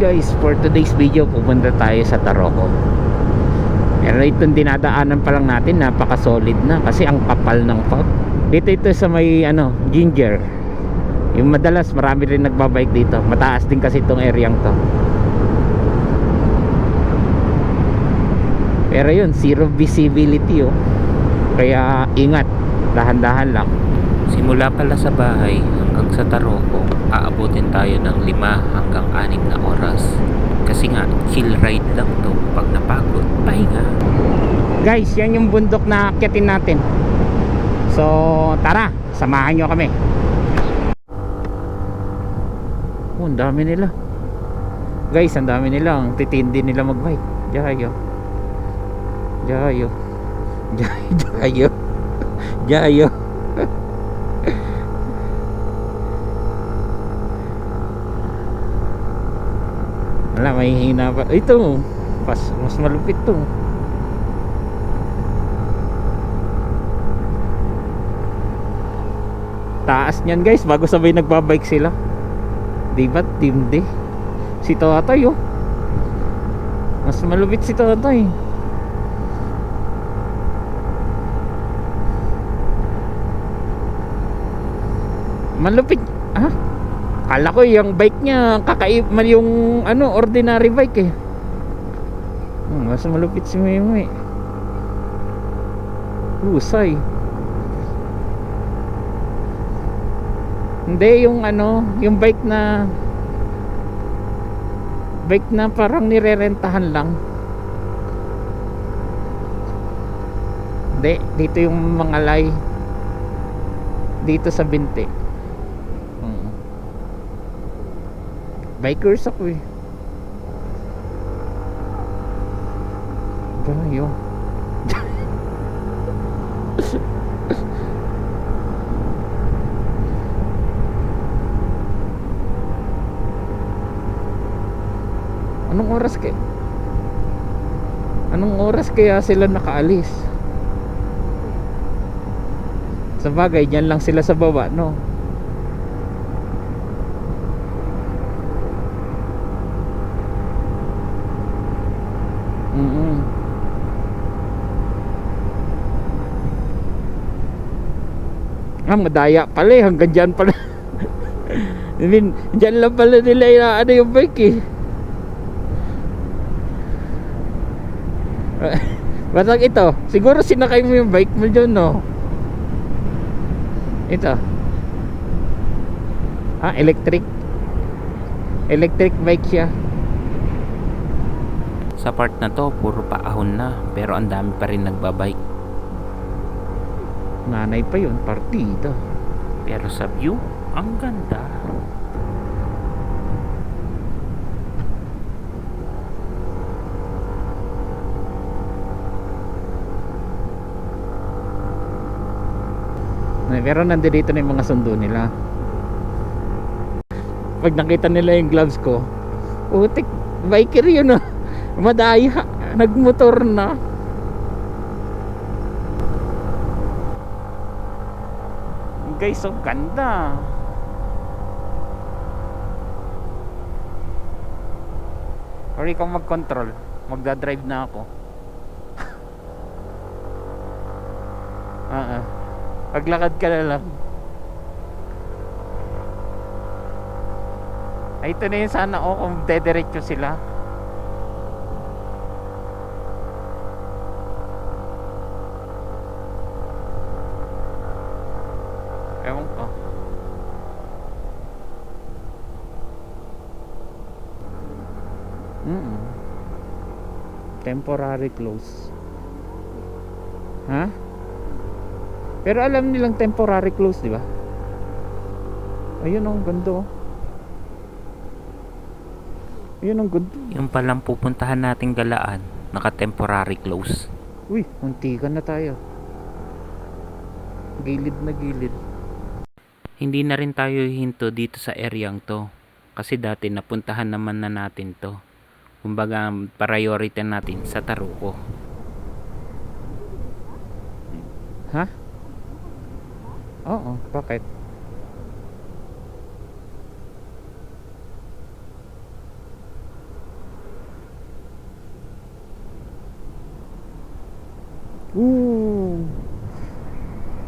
Guys, for today's video pupunta tayo sa Taroko. Pero itong dinadaanan pa lang natin napaka solid na kasi ang kapal ng fog. Dito ito sa may Ginger. Yung madalas marami rin nagbabike dito. Mataas din kasi itong areang to. Pero yun, zero visibility Kaya ingat, dahan-dahan lang. Simula pala sa bahay hanggang sa Taroko, aabutin tayo ng 5 hanggang 6 na oras. Kasi nga, chill ride lang to. Pag napagod, pahinga. Guys, yan yung bundok na akyatin natin. So, tara, samahan nyo kami. Oh, ang dami nila. Guys, ang dami nila. Ang titindi nila magbike. Jayo. Jayo. Jayo. Jayo. Wala, may hina pa. Ito, mas malupit to. Taas niyan guys, bago sabay nagbabike sila. Diba, tindi. Si Totoy mas malupit si Totoy. Malupit, ha? Kala ko yung bike niya man yung ordinary bike mas malupit si Meme. Lusay. Hindi yung yung bike na parang nirerentahan lang. Hindi, dito yung mga lay. Dito sa Binti. Bikers ako Gayo. Anong oras kaya sila nakaalis? Sa bagay, dyan lang sila sa baba, no? Madaya pala hanggang dyan pala. I mean, dyan lang pala nila yung bike Batang ito, siguro sinakay mo yung bike mo dyan, no? Ito electric bike siya. Sa part na to, puro paahon na, pero ang dami pa rin nagbabike. Nanay pa yun, partida. Pero sa view, ang ganda. Pero nandito na yung mga sundo nila. Pag nakita nila yung gloves ko, utik, biker yun madaya, nagmotor na. Guys, so ganda. Or ikaw mag-control, magdadrive na ako. Paglakad ka na lang. Ay, ito na yun sana kung dediretso sila. Ewan ko. Temporary close. Ha? Pero alam nilang temporary close, di ba? Ayun ang ganda. Ayun ang ganda. Yung palang pupuntahan nating Galaan, naka-temporary close. Uy, muntikan na tayo. Gilid na gilid. Hindi na rin tayo hinto dito sa areang to. Kasi dati napuntahan naman na natin to. Kumbaga, priority natin sa Taroko. Ha? Oo, bakit? Ooh,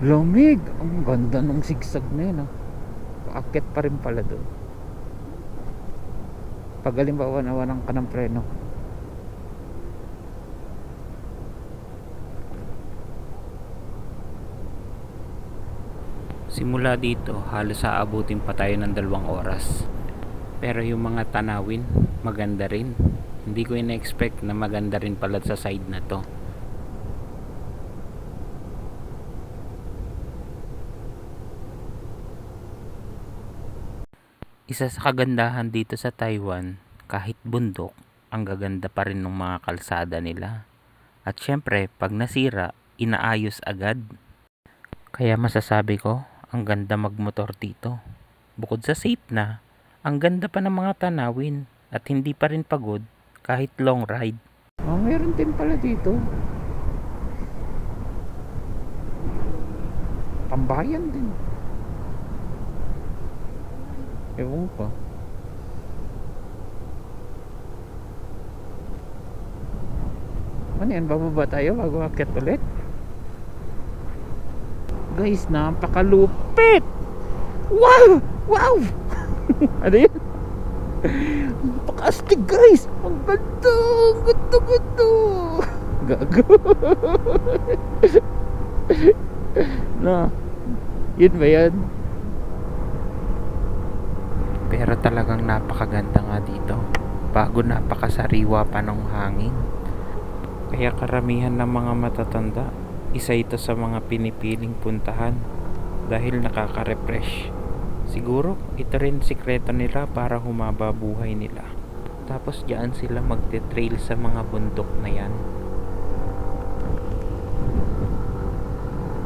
lamig. Ang ganda ng sigsag na yun, ah. Paakyat pa rin pala doon. Pag halimbawa nawalan ka ng preno. Simula dito, halos aabutin pa tayo ng 2 oras. Pero yung mga tanawin, maganda rin. Hindi ko ina-expect na maganda rin pala sa side na to. Isa sa kagandahan dito sa Taiwan, kahit bundok, ang gaganda pa rin ng mga kalsada nila. At syempre, pag nasira, inaayos agad. Kaya masasabi ko, ang ganda magmotor dito. Bukod sa safe na, ang ganda pa ng mga tanawin at hindi pa rin pagod kahit long ride. Oh, meron din pala dito. Tambayan din. Ewan ko. Ano yan? Bababa tayo bago akit ulit? Guys, napakalupit! Wow! Wow! Ano yun? Napakaastig guys! Ang ganda! Ang ganda! Ganda! Gago! No, yun ba yan? Pero talagang napakaganda nga dito. Bago napakasariwa pa ng hangin. Kaya karamihan ng mga matatanda, isa ito sa mga pinipiling puntahan dahil nakaka-refresh. Siguro ito rin sikreto nila para humaba buhay nila. Tapos diyan sila magte-trail sa mga bundok na yan.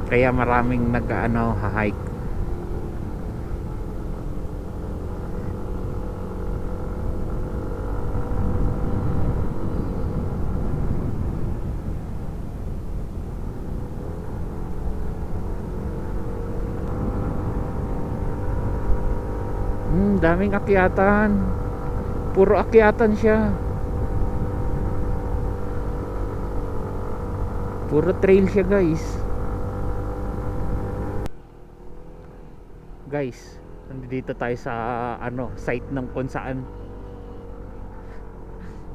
Kaya maraming hike. Daming akyatan. Puro akyatan siya. Puro trail siya guys. Guys, nandito tayo sa site ng kung saan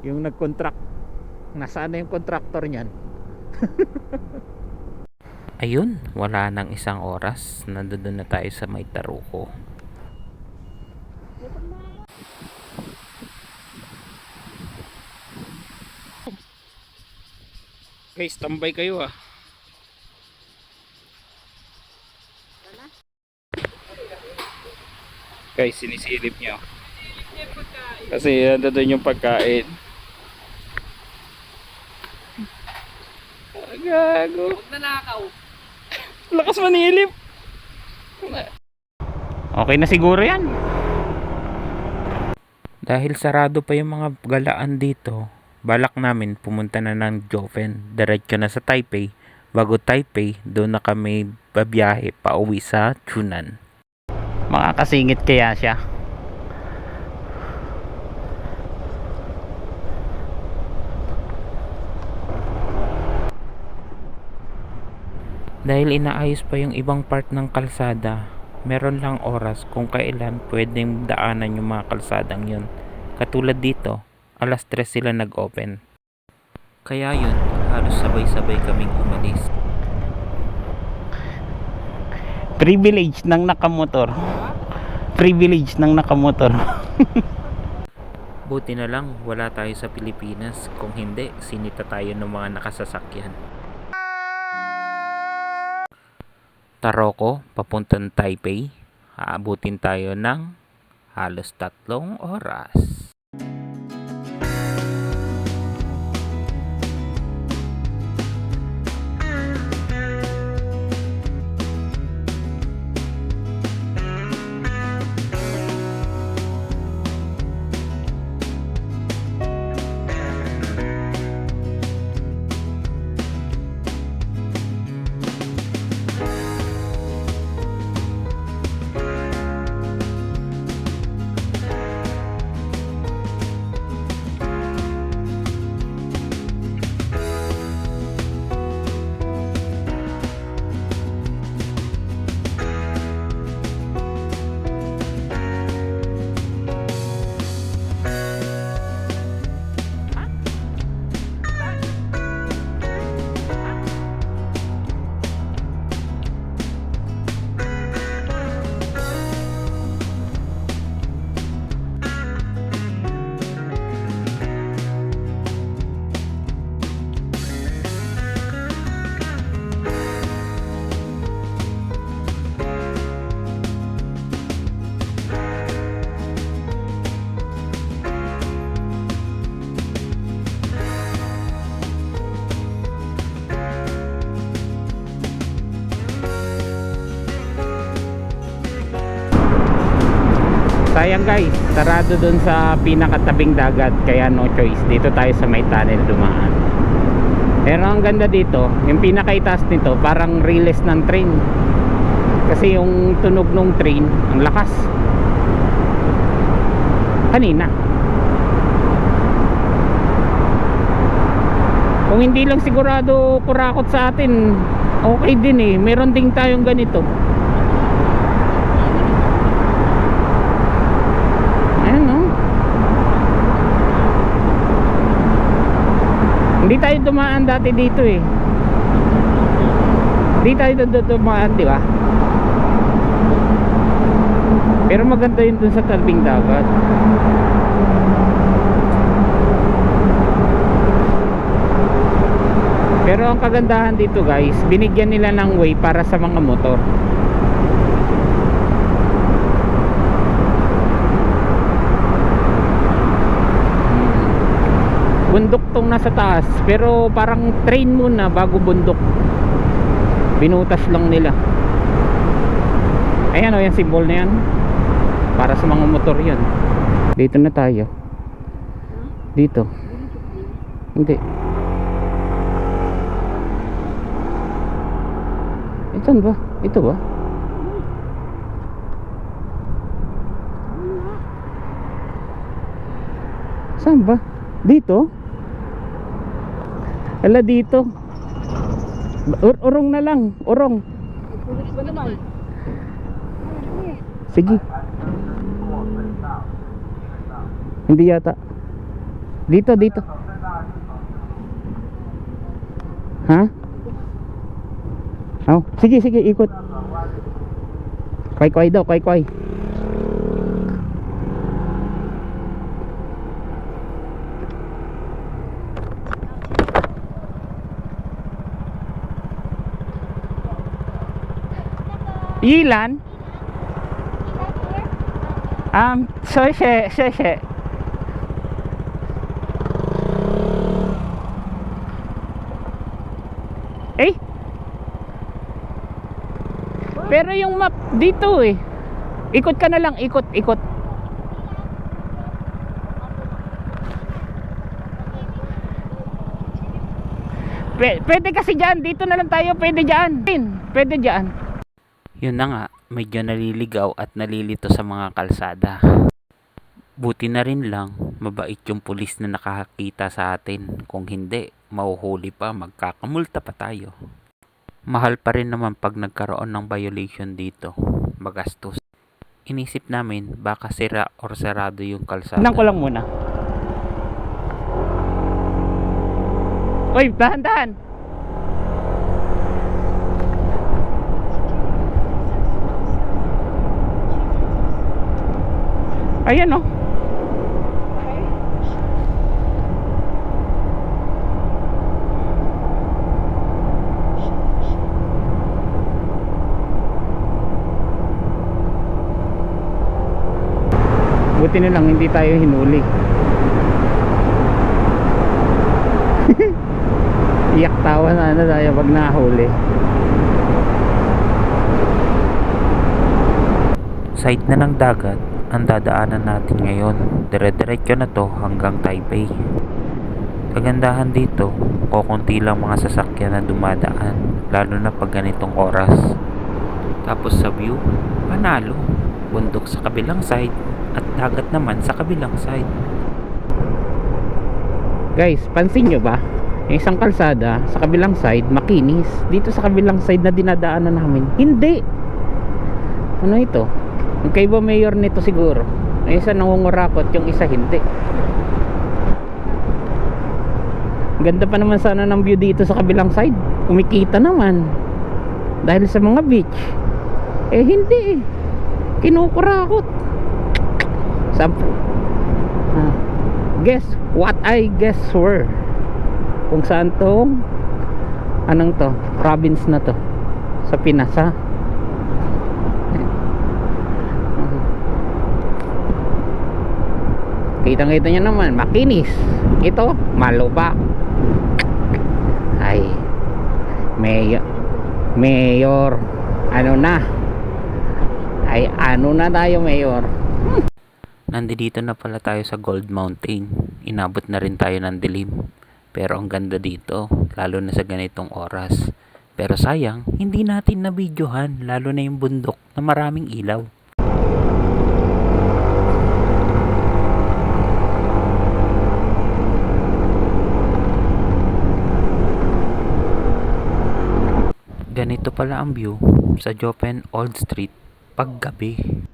yung nag-contract. Nasaan na yung contractor niyan? Ayun, wala nang 1 oras. Nandun na tayo sa May Taruco. Guys, tambay kayo ah. Guys, sinisilip nyo. Kasi nandun yung pagkain. Gago. Huwag nanakaw. Lakas manilip. Okay na siguro yan. Dahil sarado pa yung mga galaan dito, balak namin pumunta na ng Jofen. Diretso na sa Taipei. Bago Taipei, doon na kami babiyahe pa uwi sa Chunan. Makakasingit kaya siya. Dahil inaayos pa yung ibang part ng kalsada, meron lang oras kung kailan pwedeng daanan yung mga kalsadang yun. Katulad dito, 3:00 sila nag-open. Kaya yun, halos sabay-sabay kaming umalis. Privilege ng nakamotor. Privilege ng nakamotor. Buti na lang wala tayo sa Pilipinas. Kung hindi, sinita tayo ng mga nakasasakyan. Taroco, papuntang Taipei. Aabutin tayo ng halos 3 oras. Sayang guys, sarado dun sa pinakatabing dagat, kaya no choice, dito tayo sa may tunnel dumaan. Pero ang ganda dito, yung pinakaitaas nito parang release ng train, kasi yung tunog ng train ang lakas kanina. Kung hindi lang sigurado kurakot sa atin, okay din eh, meron din tayong ganito. Ayan no, hindi tayo dumaan dati dito eh, hindi tayo dumaan, di ba? Pero maganda yun dun sa tabing dagat. Pero ang kagandahan dito guys, binigyan nila ng way para sa mga motor. Bundok tong nasa taas, pero parang train muna bago bundok. Binutas lang nila. Ayan o, yung symbol na yan, para sa mga motor yan. Dito na tayo. Dito. Hindi. Saan ba? Ito ba? Saan ba? Dito? Ala, dito. Urong na lang. Urong. Sige. Hindi yata. Dito, dito. Ha? Oh, sige, sige, ikot. Kway-kway daw, kway-kway. Ilan? Sheshe. Eh? Pero yung map dito eh. Ikot ka na lang, ikot. Pwede kasi dyan, dito na lang tayo, pwede dyan. Pwede dyan. Yun na nga, medyo naliligaw at nalilito sa mga kalsada. Buti na rin lang, mabait yung pulis na nakakita sa atin. Kung hindi, mahuhuli pa, magkakamulta pa tayo. Mahal pa rin naman pag nagkaroon ng violation dito, magastos. Inisip namin baka sira or sarado yung kalsada. Tingnan ko lang muna. Uy, dahan-dahan. Ayan oh. Buti na lang hindi tayo hinuli. Iyak tawa na tayo pag nahuli. Side na ng dagat ang dadaanan natin ngayon. Dire-diretso na to hanggang Taipei. Kagandahan dito, kukunti lang mga sasakyan na dumadaan, lalo na pag ganitong oras. Tapos sa view, panalo. Bundok sa kabilang side at dagat naman sa kabilang side. Guys, pansin nyo ba? Yung isang kalsada sa kabilang side makinis. Dito sa kabilang side na dinadaanan namin, hindi. Ano ito? Yung kaiba mayor nito siguro. Yung isa nangungurakot, yung isa hindi. Ganda pa naman sana ng view dito sa kabilang side. Kumikita naman dahil sa mga beach. Eh hindi eh, kinukurakot. Guess what I guess were, kung saan tong anong to, province na to sa Pinas ha. Kitang-kita nyo naman, makinis. Ito, malubak. Ay, mayor, ano na? Ay, ano na tayo, mayor? Nandito na pala tayo sa Gold Mountain. Inabot na rin tayo ng dilim. Pero ang ganda dito, lalo na sa ganitong oras. Pero sayang, hindi natin nabidyohan, lalo na yung bundok na maraming ilaw. Ganito pala ang view sa Jopen Old Street paggabi.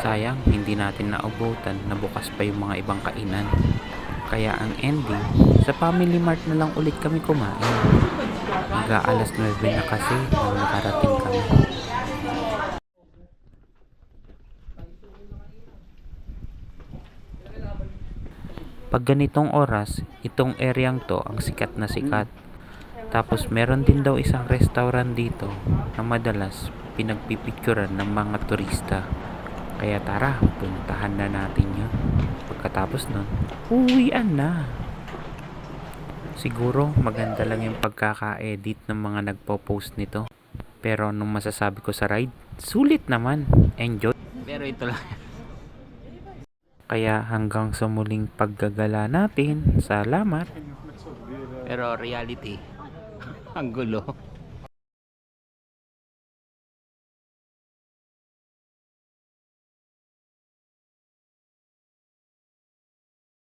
Sayang, hindi natin naubutan na bukas pa yung mga ibang kainan. Kaya ang ending, sa Family Mart na lang ulit kami kumain. Mag-aalas 9 na kasi nung nakarating kami. Pag ganitong oras, itong areang to ang sikat na sikat. Tapos meron din daw isang restaurant dito na madalas pinagpipicturan ng mga turista. Kaya tara, puntahan na natin yun. Pagkatapos nun, uwian na. Siguro maganda lang yung pagkaka-edit ng mga nagpo-post nito. Pero nung masasabi ko sa ride, sulit naman. Enjoy. Pero ito lang. Kaya hanggang sa muling paggagala natin, salamat. Pero reality, ang gulo.